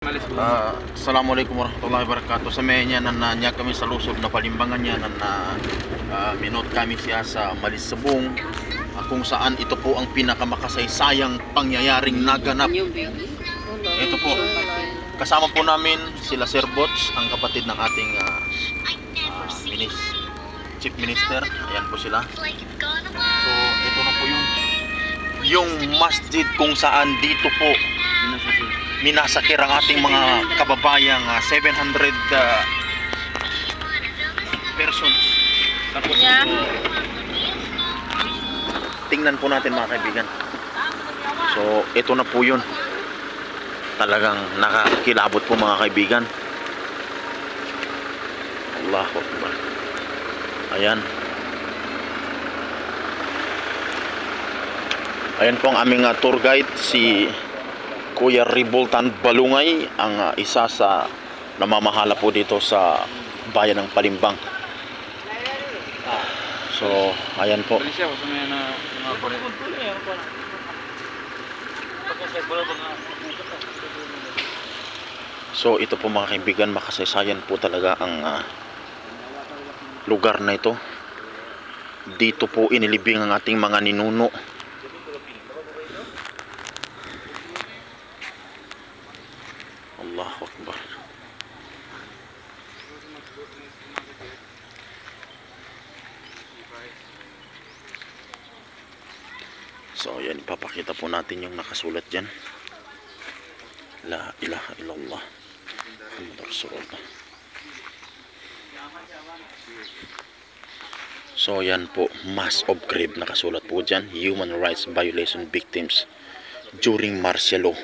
Assalamualaikum warahmatullahi wabarakatuh. Sa menya nananya kami sa lusog na palimbangan niya minot kami siya sa Malisabong, kung saan ito po ang pinakamakasaysayang pangyayaring naganap. Ito po, kasama po namin sila Sir Bots, ang kapatid ng ating Chief Minister. Ayan po sila. So ito na po yung masjid kung saan dito po minasakir ang ating mga kababayang 700 persons. Tapos tingnan po natin mga kaibigan. So ito na po yun. Talagang nakakilabot po mga kaibigan. Allahu Akbar. Ayan. Ayan po ang aming tour guide, si Kuya Riboltan Balungay, ang isa sa namamahala po dito sa bayan ng Palimbang. So, ayan po. So, ito po mga kaibigan, makasaysayan po talaga ang lugar na ito. Dito po inilibing ang ating mga ninuno. Allahu Akbar. So yan, ipapakita po natin yung nakasulat dyan. La ilaha illallah Muhammadur Rasulullah. So yan po, mass of grave nakasulat po dyan. Human rights violation victims during martial law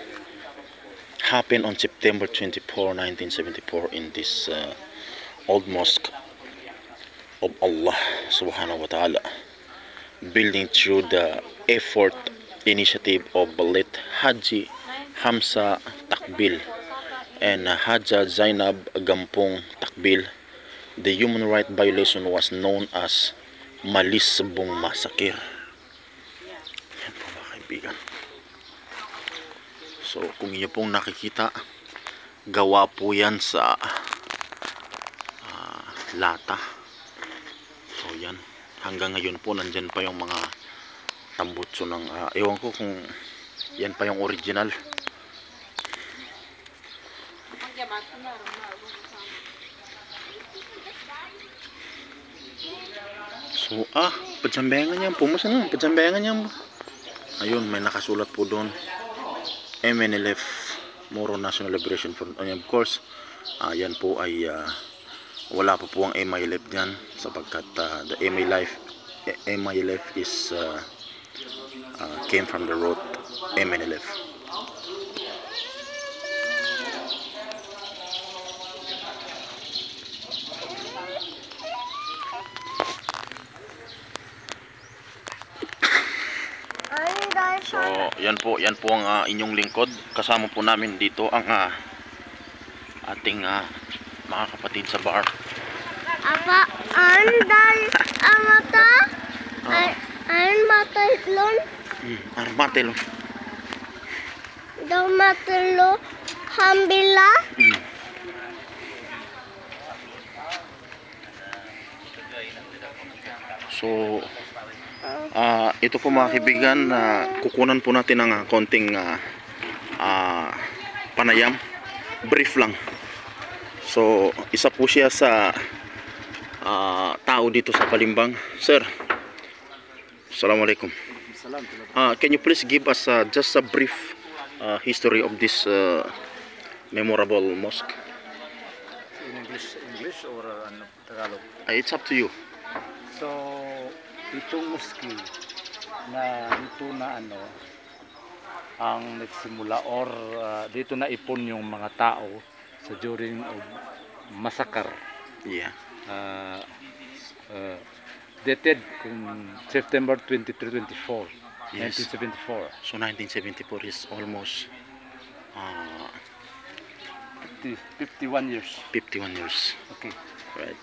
happened on September 24, 1974 in this old mosque of Allah subhanahu wa ta'ala, building through the effort initiative of late Haji Hamza Takbil and Haja Zainab Gampong Takbil. The human rights violation was known as Malisabong Massacre. Yan po mga kaibigan. So kung inyo pong nakikita, gawa po yan sa lata. So yan, hanggang ngayon po nandyan pa yung mga tambutso ng ewan ko kung yan pa yung original. So pajambayangan niya po, masan pajambayangan niya mo. Ayun, may nakasulat po doon, MNLF, Moro National Liberation Front. And of course, yan po ay wala pa po ang MILF dyan, sapagkat the MILF is came from the root MNLF. So, yan po ang inyong lingkod. Kasama po namin dito ang ating mga kapatid sa bar. Apa, andal amata? An matelon? Armatelo. Daw matelo hambila? So ito po mga kaibigan, kukunan po natin ng konting panayam, brief lang. So isa po siya sa tao dito sa Palimbang. Sir, Assalamualaikum. Can you please give us just a brief history of this memorable mosque? In English or Tagalog? It's up to you. So, itong mosque na dito na ang nagsimula or dito na ipon yung mga tao sa during of massacre. Yeah. Dated kung September 23, 24, Yes. 1974. So 1974 is almost 51 years. 51 years. Okay. Right.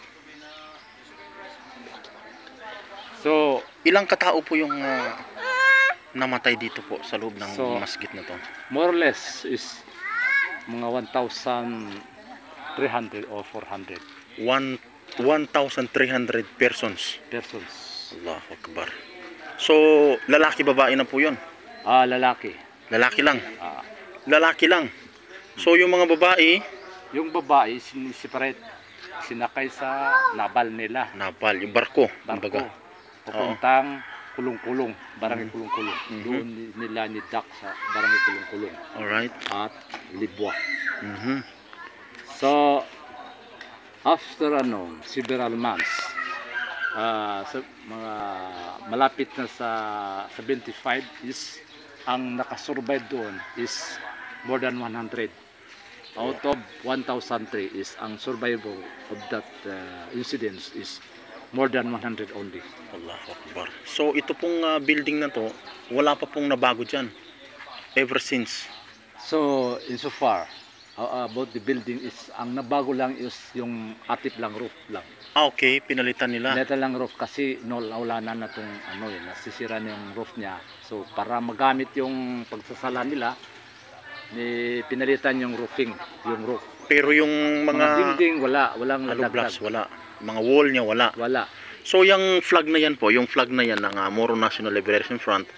So, Ilang katao po yung namatay dito po sa loob ng So, masjid na to? more or less is mga 1,300 or 400 1,300 persons. persons. Allahu Akbar. So, lalaki babae na po 'yon. Lalaki. Lalaki lang. Ah, Lalaki lang. So, yung mga babae, yung babae separate, sinakay sa nabal nila, napal, yung barko, barko, kumbaga. papuntang kulong-kulong, barangay kulong-kulong. Doon nila nidak sa barangay kulong-kulong Alright. at Libwa. Mhm. So, after several months, sa mga malapit na sa 75 is ang nakasurvive doon is more than 100. Out of 1,003 is ang survivor of that incidents is more than 100 only. Allahu Akbar. So, ito pong building na to, wala pa pong nabago dyan. Ever since. So, insofar about the building is ang nabago lang is yung atip lang, roof lang. Okay, pinalitan nila. Neta lang roof kasi naulanan na itong nasisira na yung roof niya. So para magamit yung pagsasala nila, pinalitan yung roofing, yung roof. Pero yung Mga dingding walang alublas, nadagdag. wala. Mga wall niya, wala. Wala. So, yung flag na yan po, yung flag na yan ng Moro National Liberation Front,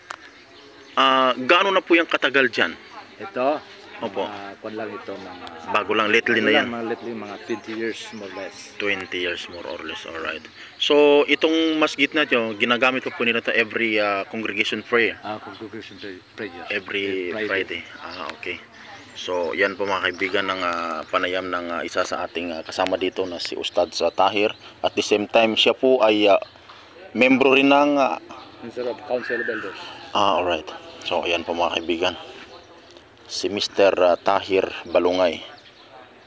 gaano na po yung katagal dyan? Ito, Opo. kwan lang ito mga Bago lang, lately na yan. mga 20 years more or less. 20 years more or less, alright. So, itong masjid na ito, ginagamit po nila ito every congregation prayer. Congregation prayer. Every Friday. Okay. So, yan po mga kaibigan ng panayam ng isa sa ating kasama dito na si Ustad sa Tahir. At the same time, siya po ay membro rin ng Instead of Council of Elders. alright. So, ayan po mga kaibigan. Si Mr. Tahir Balungay.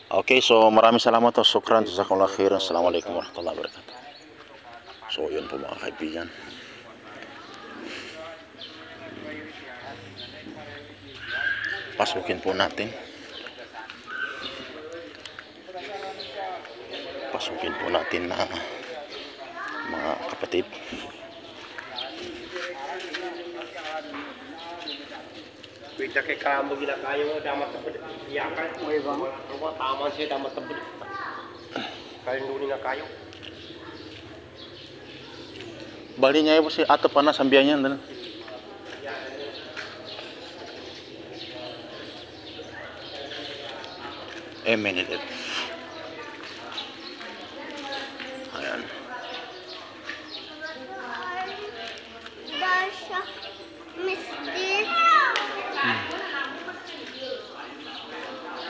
Okay, so maraming salamat po. Sukran. Jazakumullah khairan. Assalamualaikum warahmatullahi wabarakatuh. So, yun po mga kaibigan. Pasukin po natin. Pasukin po natin na mga kapatid. Bida kay kamo ginakayo mo damat tabud iyakan mo ibang ruwa tama siya damat tabud kayo duni na kayo Bali niya po si ato pa na sambihan yan. Minute. Ayan. Dasha, Mister.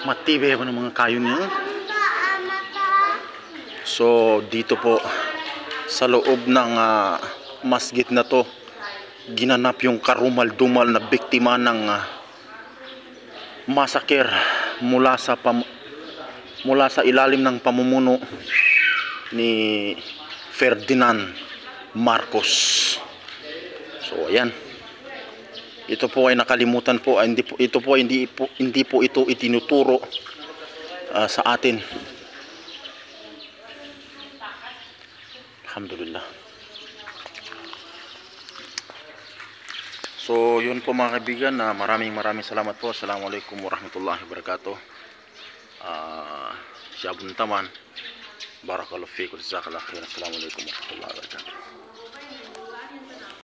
Matibay pa ng mga kayo niya. Hamba amata. So dito po sa loob ng masjid na to, ginanap yung karumal-dumal na biktima ng massacre mula sa ilalim ng pamumuno ni Ferdinand Marcos. So ayan. Ito po ay nakalimutan po, hindi po ito itinuturo sa atin. Alhamdulillah. So yun po mga kaibigan, maraming salamat po. Assalamualaikum warahmatullahi wabarakatuh. Syabun taman. Barakallahu fiikum. Jazakallahu khairan. Assalamualaikum warahmatullahi wabarakatuh.